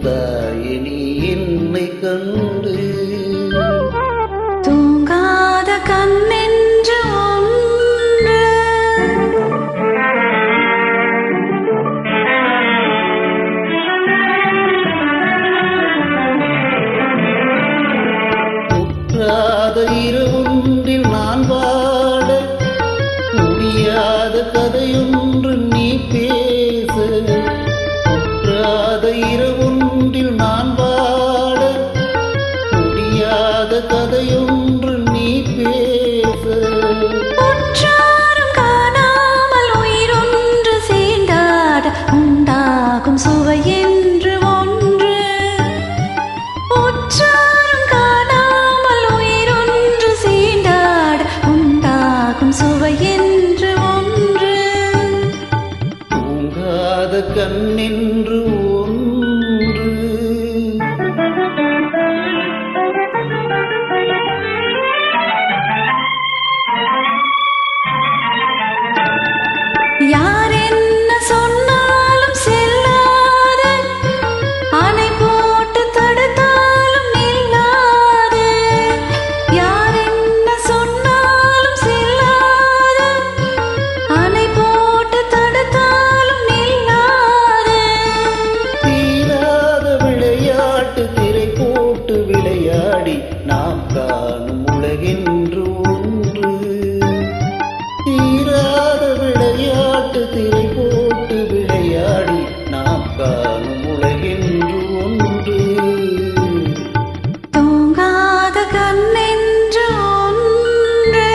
வந்தாயே நீ என்னை கண்டு. தூங்காத கண்ணென்று ஒன்று, முற்றாத இரவொன்றில் நான் வாட முடியாத கதையொன்று நீ பேச. முற்றாத இரவொன்றில் நான் வாட முடியாத கதையொன்று நீ பேச. உற்றாரும் காணாமல் உயிரொன்று சேர்ந்தாட உண்டாகும் சுவை என்று ஒன்று. உற்றாரும் காணாமல் உயிரொன்று சேர்ந்தாட உண்டாகும் சுவை என்று ஒன்று. தூங்காத கண்ணென்று ஒன்று. யார் என்ன சொன்னாலும் செல்லாத, அணை போட்டு தடுத்தாலும் நில்லாது. யார் என்ன சொன்னாலும் செல்லாத, அணை போட்டு தடுத்தாலும் நில்லாது. தீராத விளையாட்டு திரை போட்டு விளையாடி நாம் காணும் உலகென்று ஒன்று. தீராத விளையாட்டு திரை போட்டு விளையாடி நாம் காணும் உலகென்று ஒன்று. தூங்காத கண்ணென்று ஒன்று.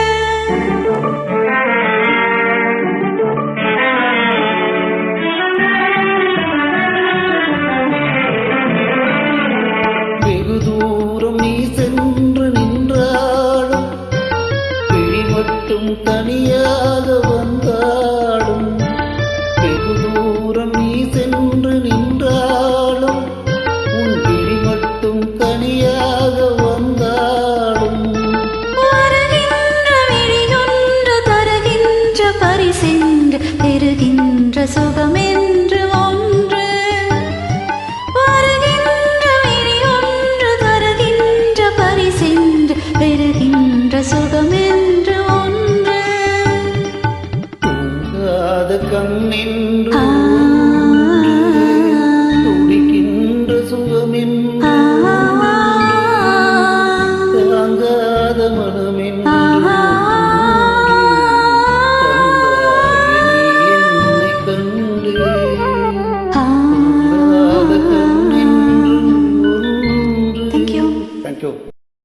வெகு தூரம் நீ சென்று நின்றாலும் விழி மட்டும் தனியாக வந்தாலும். வெகு தூரம் நீ சென்று நின்றாலும் உன் விழி மட்டும் தனியாக வந்தாலும். வருகின்ற விழியொன்று தருகின்ற பரிசென்று பெறுகின்ற சுகமென்று ஒன்று. வருகின்ற விழியொன்று தருகின்ற பரிசென்று பெறுகின்ற சுகம்